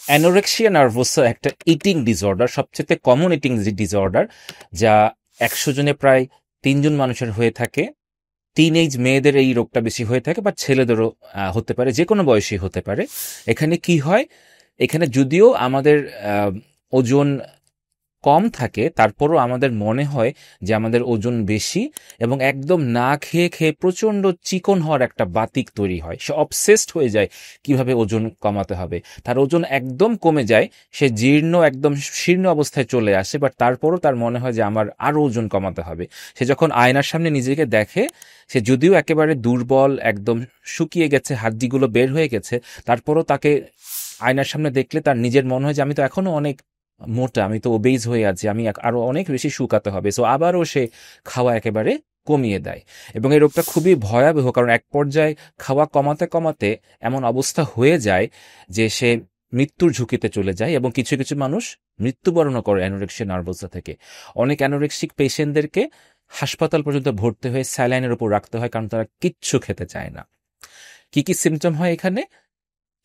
Anorexia nervosa একটা eating disorder, সবচেয়ে common eating disorder, যা 100 জনে প্রায় 3 জন মানুষের হয়ে থাকে। টিনেজ মেয়েদের এই রোগটা বেশি হয়ে থাকে, বা ছেলেদেরও হতে পারে, যে কোনো বয়সী হতে পারে। এখানে কি হয়, এখানে যদিও আমাদের ওজন কম থাকে, তারপরও আমাদের মনে হয় যে আমাদের ওজন বেশি, এবং একদম না খেয়ে খেয়ে প্রচণ্ড চিকন হওয়ার একটা বাতিক তৈরি হয়। সে অবসেসড হয়ে যায় কিভাবে ওজন কমাতে হবে। তার ওজন একদম কমে যায়, সে একদম শীর্ণ অবস্থায় চলে আসে, বাট তারপরও তার মনে হয় যে আমার আরও ওজন কমাতে হবে। সে যখন আয়নার সামনে নিজেকে দেখে, সে যদিও একেবারে দুর্বল, একদম শুকিয়ে গেছে, হাড্ডিগুলো বের হয়ে গেছে, তারপরও তাকে আয়নার সামনে দেখলে তার নিজের মনে হয় যে আমি তো এখনো অনেক মোটা, আমি তো ওবেজ হয়ে আছি, আমি আরো অনেক বেশি শুকাতে হবে। সো আবারও সে খাওয়া একেবারে কমিয়ে দেয়। এবং এই রোগটা খুবই ভয়াবহ, কারণ এক পর্যায়ে খাওয়া কমাতে কমাতে এমন অবস্থা হয়ে যায় যে সে মৃত্যুর ঝুঁকিতে চলে যায়, এবং কিছু কিছু মানুষ মৃত্যুবরণও করে অ্যানোরেক্সিয়া নার্ভোসা থেকে। অনেক অ্যানোরেক্সিক পেশেন্টদেরকে হাসপাতাল পর্যন্ত ভর্তি হয়ে স্যালাইনের উপর রাখতে হয়, কারণ তারা কিচ্ছু খেতে চায় না। কি কি সিমটম হয় এখানে?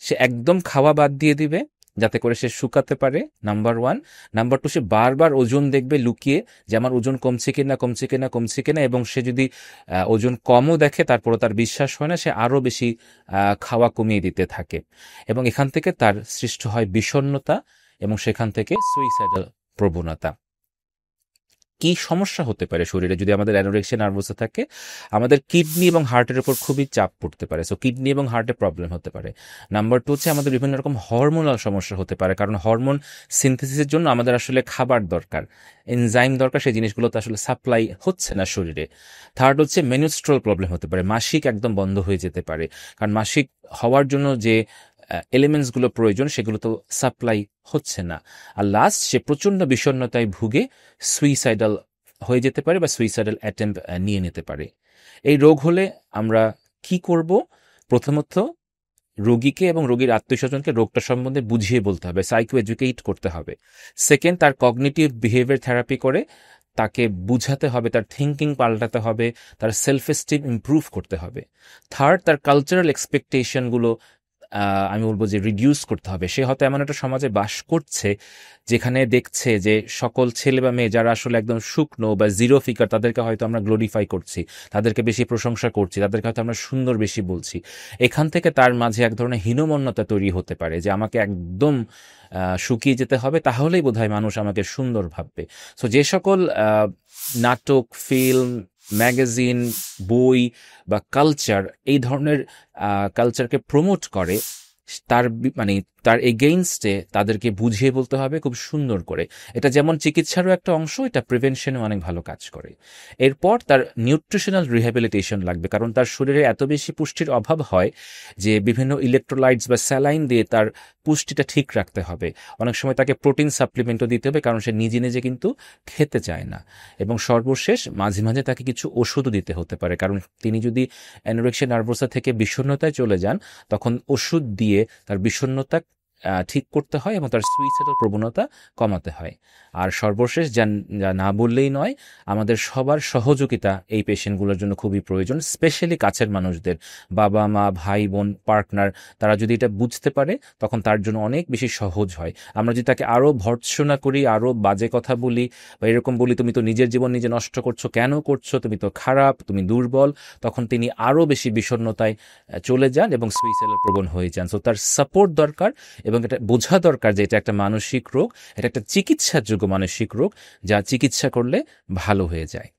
সে একদম খাওয়া বাদ দিয়ে দিবে যাতে করে সে শুকাতে পারে, নাম্বার 1। নাম্বার 2, সে বারবার ওজন দেখবে লুকিয়ে, যে আমার ওজন কমছে কিনা কমছে কিনা কমছে কিনা, এবং সে যদি ওজন কমও দেখে তারপরও তার বিশ্বাস হয় না, সে আরও বেশি খাওয়া কমিয়ে দিতে থাকে। এবং এখান থেকে তার সৃষ্টি হয় বিষণ্ণতা, এবং সেখান থেকে সুইসাইডাল প্রবণতা। কি সমস্যা হতে পারে শরীরে যদি আমাদের অ্যানোরেক্সিয়া নার্ভোসা থাকে? আমাদের কিডনি এবং হার্টের উপর খুবই চাপ পড়তে পারে, সো কিডনি এবং হার্টে প্রবলেম হতে পারে। নাম্বার 2 হচ্ছে আমাদের বিভিন্ন রকম হরমোনাল সমস্যা হতে পারে, কারণ হরমোন সিনথেসিসের জন্য আমাদের আসলে খাবার দরকার, এনজাইম দরকার, সেই জিনিসগুলো তো আসলে সাপ্লাই হচ্ছে না শরীরে। থার্ড হচ্ছে মেনস্ট্রুয়াল প্রবলেম হতে পারে, মাসিক একদম বন্ধ হয়ে যেতে পারে, কারণ মাসিক হওয়ার জন্য যে এলিমেন্টসগুলো প্রয়োজন সেগুলো তো সাপ্লাই হচ্ছে না। আর লাস্ট, সে প্রচণ্ড বিষণ্ণতায় ভুগে সুইসাইডাল হয়ে যেতে পারে, বা সুইসাইডাল অ্যাটেম্প নিয়ে নিতে পারে। এই রোগ হলে আমরা কি করব? প্রথমত, রোগীকে এবং রোগীর আত্মীয়স্বজনকে রোগটা সম্বন্ধে বুঝিয়ে বলতে হবে, সাইকো এডুকেট করতে হবে। সেকেন্ড, তার কগনিটিভ বিহেভিয়ার থেরাপি করে তাকে বুঝাতে হবে, তার থিঙ্কিং পাল্টাতে হবে, তার সেলফ এস্টিম ইমপ্রুভ করতে হবে। থার্ড, তার কালচারাল এক্সপেকটেশনগুলো আমি বলবো যে রিডিউস করতে হবে। সে হয়তো এমন একটা সমাজে বাস করছে যেখানে দেখছে যে সকল ছেলে বা মেয়ে যারা আসলে একদম শুকনো বা জিরো ফিগার, তাদেরকে হয়তো আমরা গ্লোরিফাই করছি, তাদেরকে বেশি প্রশংসা করছি, তাদেরকে হয়তো আমরা সুন্দর বেশি বলছি। এখান থেকে তার মাঝে এক ধরনের হীনমন্যতা তৈরি হতে পারে, যে আমাকে একদম শুকিয়ে যেতে হবে, তাহলেই বোধহয় মানুষ আমাকে সুন্দর ভাববে। সো যে সকল নাটক, ফিল্ম, ম্যাগাজিন, বই বা কালচার এই ধরনের কালচারকে প্রমোট করে, মানে তার এগেইনস্টে তাদেরকে বুঝিয়ে বলতে হবে খুব সুন্দর করে। এটা যেমন চিকিৎসারও একটা অংশ, এটা প্রিভেনশনে অনেক ভালো কাজ করে। এরপর তার নিউট্রিশনাল রিহ্যাবিলিটেশন লাগবে, কারণ তার শরীরে এত বেশি পুষ্টির অভাব হয় যে বিভিন্ন ইলেকট্রোলাইটস বা স্যালাইন দিয়ে তার পুষ্টিটা ঠিক রাখতে হবে। অনেক সময় তাকে প্রোটিন সাপ্লিমেন্টও দিতে হবে, কারণ সে নিজে নিজে কিন্তু খেতে চায় না। এবং সর্বশেষ, মাঝে মাঝে তাকে কিছু ওষুধও দিতে হতে পারে, কারণ তিনি যদি অ্যানোরেক্সিয়া নার্ভোসা থেকে বিষণ্ণতায় চলে যান, তখন ওষুধ দিয়ে তার বিষণ্ণতা ঠিক করতে হয় এবং তার সুইসাইডাল প্রবণতা কমাতে হয়। আর সর্বশেষ, যা না বললেই নয়, আমাদের সবার সহযোগিতা এই পেশেন্টগুলোর জন্য খুবই প্রয়োজন, স্পেশালি কাছের মানুষদের, বাবা মা, ভাই বোন, পার্টনার। তারা যদি এটা বুঝতে পারে তখন তার জন্য অনেক বেশি সহজ হয়। আমরা যদি তাকে আরও ভর্ৎসনা করি, আরও বাজে কথা বলি, বা এরকম বলি তুমি তো নিজের জীবন নিজে নষ্ট করছো, কেন করছো, তুমি তো খারাপ, তুমি দুর্বল, তখন তিনি আরও বেশি বিষণ্ণতায় চলে যান এবং সুইসাইডাল প্রবণ হয়ে যান। সো তার সাপোর্ট দরকার, এবং এটা বোঝা দরকার যে এটা একটা মানসিক রোগ, এটা একটা চিকিৎসার যোগ্য মানসিক রোগ, যা চিকিৎসা করলে ভালো হয়ে যায়।